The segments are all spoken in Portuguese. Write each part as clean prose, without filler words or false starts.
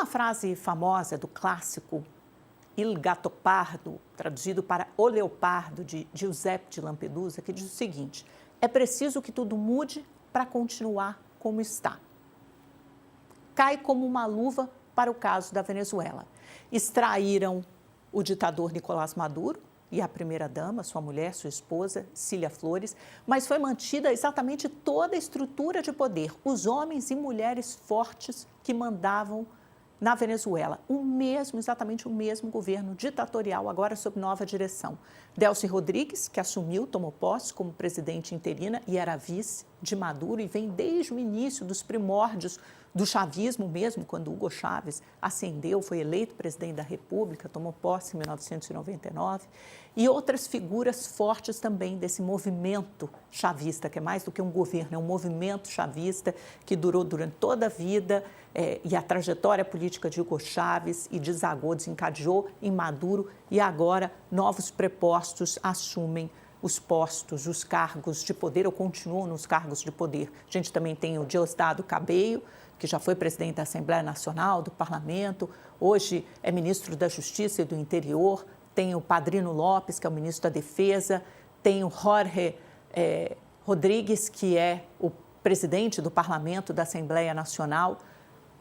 frase famosa do clássico Il Gattopardo, traduzido para O Leopardo, de Giuseppe de Lampedusa, que diz o seguinte: é preciso que tudo mude para continuar como está. Cai como uma luva para o caso da Venezuela. Extraíram o ditador Nicolás Maduro e a primeira-dama, sua mulher, sua esposa, Cília Flores, mas foi mantida exatamente toda a estrutura de poder, os homens e mulheres fortes que mandavam na Venezuela, exatamente o mesmo governo ditatorial, agora sob nova direção. Delcy Rodrigues, que assumiu, tomou posse como presidente interina e era vice de Maduro e vem desde o início dos primórdios do chavismo mesmo, quando Hugo Chávez ascendeu, foi eleito presidente da República, tomou posse em 1999, e outras figuras fortes também desse movimento chavista, que é mais do que um governo, é um movimento chavista que durou durante toda a vida, e a trajetória política de Hugo Chávez e desencadeou em Maduro, e agora novos prepostos assumem os postos, os cargos de poder, ou continuam nos cargos de poder. A gente também tem o Diosdado Cabello, que já foi presidente da Assembleia Nacional, do Parlamento, hoje é ministro da Justiça e do Interior, tem o Padrino Lopes, que é o ministro da Defesa, tem o Jorge Rodrigues, que é o presidente do Parlamento da Assembleia Nacional.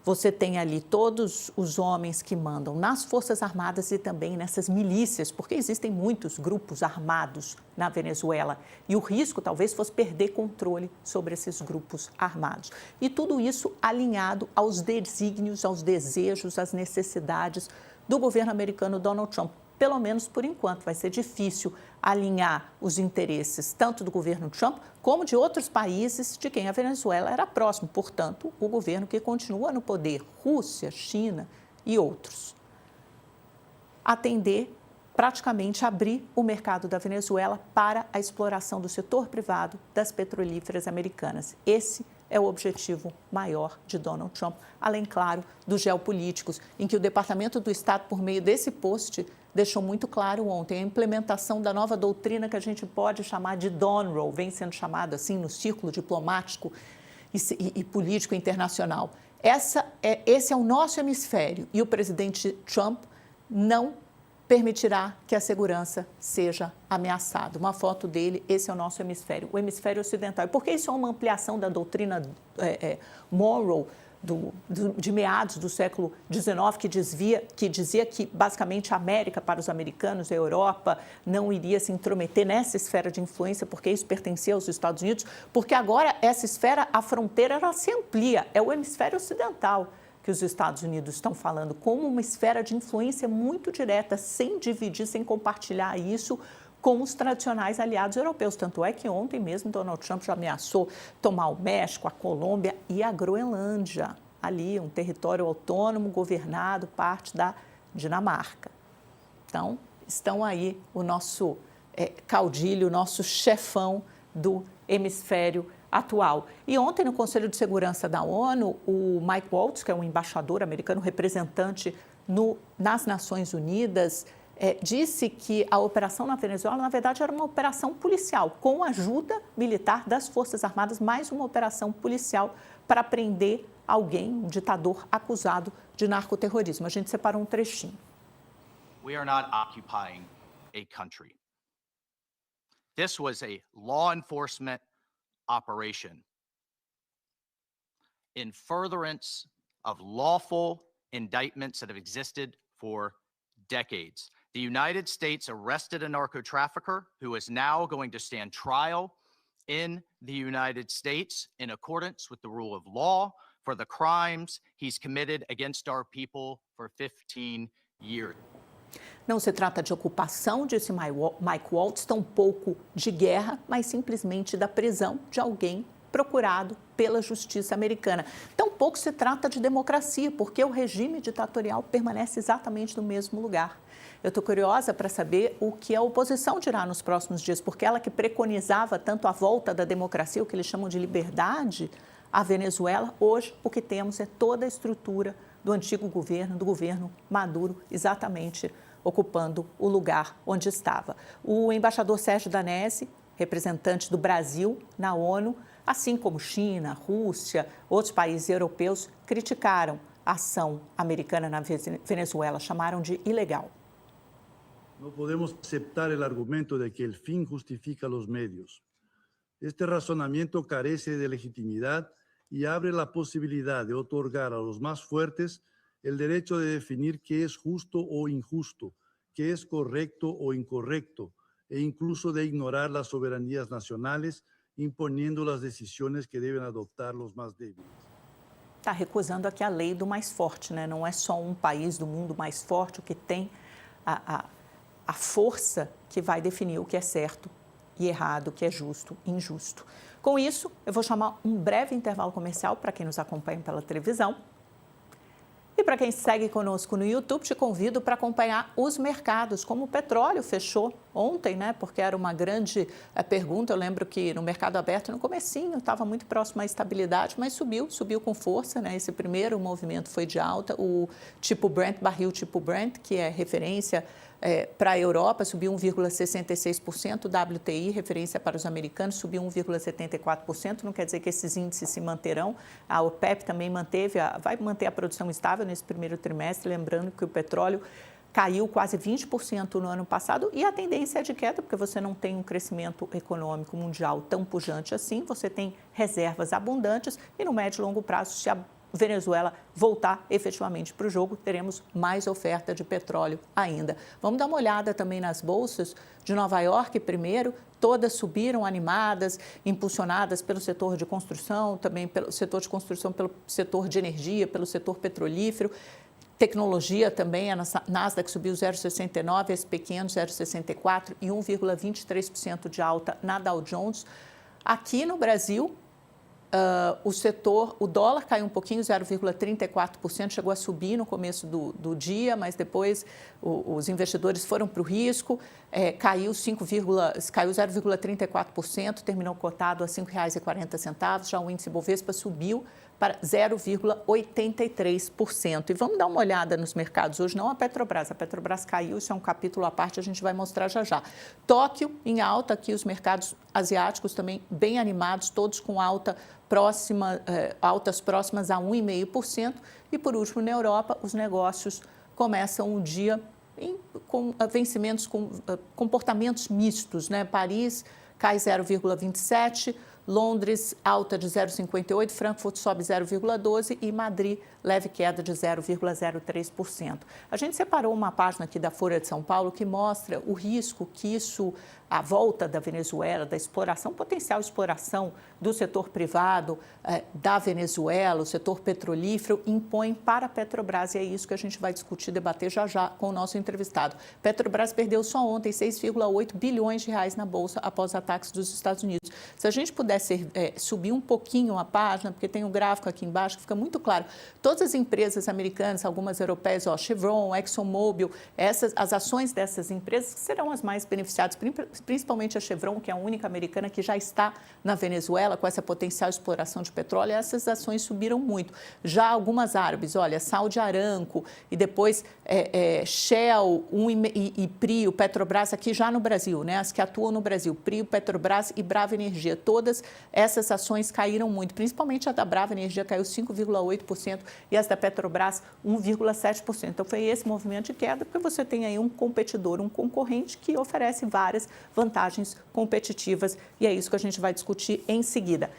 Você tem ali todos os homens que mandam nas Forças Armadas e também nessas milícias, porque existem muitos grupos armados na Venezuela e o risco talvez fosse perder controle sobre esses grupos armados. E tudo isso alinhado aos desígnios, aos desejos, às necessidades do governo americano Donald Trump. Pelo menos por enquanto, vai ser difícil alinhar os interesses tanto do governo Trump como de outros países de quem a Venezuela era próximo, portanto, o governo que continua no poder, Rússia, China e outros. Atender, praticamente abrir o mercado da Venezuela para a exploração do setor privado das petrolíferas americanas. Esse é o objetivo maior de Donald Trump, além, claro, dos geopolíticos, em que o Departamento do Estado, por meio desse post, deixou muito claro ontem a implementação da nova doutrina que a gente pode chamar de Dawn Rule, vem sendo chamado assim no círculo diplomático e político internacional. Esse é o nosso hemisfério e o presidente Trump não permitirá que a segurança seja ameaçada. Uma foto dele, esse é o nosso hemisfério, o hemisfério ocidental. E por que isso é uma ampliação da doutrina Monroe, de meados do século XIX, que dizia que, basicamente, a América, para os americanos, a Europa, não iria se intrometer nessa esfera de influência, porque isso pertencia aos Estados Unidos, porque agora essa esfera, a fronteira, ela se amplia, é o hemisfério ocidental que os Estados Unidos estão falando, como uma esfera de influência muito direta, sem dividir, sem compartilhar isso com os tradicionais aliados europeus. Tanto é que ontem mesmo Donald Trump já ameaçou tomar o México, a Colômbia e a Groenlândia, ali um território autônomo governado, parte da Dinamarca. Então, estão aí o nosso caudilho, o nosso chefão do hemisfério atual. E ontem, no Conselho de Segurança da ONU, o Mike Waltz, que é um embaixador americano, representante nas Nações Unidas, disse que a operação na Venezuela, na verdade, era uma operação policial, com ajuda militar das Forças Armadas, mais uma operação policial para prender alguém, um ditador acusado de narcoterrorismo. A gente separou um trechinho. We are not occupying a country. This was a law enforcement operation in furtherance of lawful indictments that have existed for decades. The United States arrested a narco-trafficker who is now going to stand trial in the United States in accordance with the rule of law for the crimes he's committed against our people for 15 years. Não se trata de ocupação, disse Mike Waltz, tampouco de guerra, mas simplesmente da prisão de alguém procurado pela justiça americana. Tampouco se trata de democracia, porque o regime ditatorial permanece exatamente no mesmo lugar. Eu estou curiosa para saber o que a oposição dirá nos próximos dias, porque ela que preconizava tanto a volta da democracia, o que eles chamam de liberdade, à Venezuela, hoje o que temos é toda a estrutura do antigo governo, do governo Maduro, exatamente ocupando o lugar onde estava. O embaixador Sérgio Danesi, representante do Brasil na ONU, assim como China, Rússia, outros países europeus, criticaram a ação americana na Venezuela, chamaram de ilegal. No podemos aceptar el argumento de que el fin justifica los medios. Este razonamiento carece de legitimidad y abre la posibilidad de otorgar a los más fuertes el derecho de definir qué es justo o injusto, qué es correcto o incorrecto, e incluso de ignorar las soberanías nacionales, imponiendo las decisiones que deben adoptar los más débiles. Está recusando aqui a lei do mais forte, né? Não é só um país do mundo mais forte o que tem a força que vai definir o que é certo e errado, o que é justo e injusto. Com isso, eu vou chamar um breve intervalo comercial para quem nos acompanha pela televisão. E para quem segue conosco no YouTube, te convido para acompanhar os mercados, como o petróleo fechou ontem, né? Porque era uma grande pergunta. Eu lembro que no mercado aberto, no comecinho, estava muito próximo à estabilidade, mas subiu com força, né? Esse primeiro movimento foi de alta. O tipo Brent, barril tipo Brent, que é referência para a Europa, subiu 1,66%, o WTI, referência para os americanos, subiu 1,74%, não quer dizer que esses índices se manterão. A OPEP também vai manter a produção estável nesse primeiro trimestre, lembrando que o petróleo caiu quase 20% no ano passado e a tendência é de queda, porque você não tem um crescimento econômico mundial tão pujante assim, você tem reservas abundantes e no médio e longo prazo, se a Venezuela voltar efetivamente para o jogo, teremos mais oferta de petróleo ainda. Vamos dar uma olhada também nas bolsas de Nova York primeiro. Todas subiram animadas, impulsionadas pelo setor de construção, também pelo setor de construção, pelo setor de energia, pelo setor petrolífero. Tecnologia também, a Nasdaq subiu 0,69%, SP 500 0,64% e 1,23% de alta na Dow Jones. Aqui no Brasil, o dólar caiu um pouquinho, 0,34%, chegou a subir no começo do dia, mas depois os investidores foram para o risco, caiu 0,34%, terminou cotado a R$ 5,40, já o índice Bovespa subiu para 0,83%. E vamos dar uma olhada nos mercados hoje, não a Petrobras caiu, isso é um capítulo à parte, a gente vai mostrar já já. Tóquio em alta, aqui os mercados asiáticos também bem animados, todos com altas próximas a 1,5%. E por último, na Europa, os negócios começam o dia com vencimentos, com comportamentos mistos, né? Paris cai 0,27%, Londres, alta de 0,58%, Frankfurt sobe 0,12% e Madrid, leve queda de 0,03%. A gente separou uma página aqui da Folha de São Paulo que mostra o risco que a volta da Venezuela, da exploração, potencial exploração do setor privado da Venezuela, o setor petrolífero, impõe para a Petrobras. E é isso que a gente vai discutir, debater já já com o nosso entrevistado. Petrobras perdeu só ontem 6,8 bilhões de reais na Bolsa após ataques dos Estados Unidos. Se a gente pudesse subir um pouquinho a página, porque tem um gráfico aqui embaixo que fica muito claro. Todas as empresas americanas, algumas europeias, Chevron, ExxonMobil, as ações dessas empresas serão as mais beneficiadas, principalmente a Chevron, que é a única americana que já está na Venezuela com essa potencial exploração de petróleo, essas ações subiram muito. Já algumas árabes, Saudi Aramco e depois Shell e Prio, Petrobras aqui já no Brasil, né? As que atuam no Brasil, Prio, Petrobras e Brava Energia, todas essas ações caíram muito, principalmente a da Brava Energia caiu 5,8% e as da Petrobras 1,7%. Então foi esse movimento de queda, porque você tem aí um competidor, um concorrente que oferece várias vantagens competitivas e é isso que a gente vai discutir em seguida.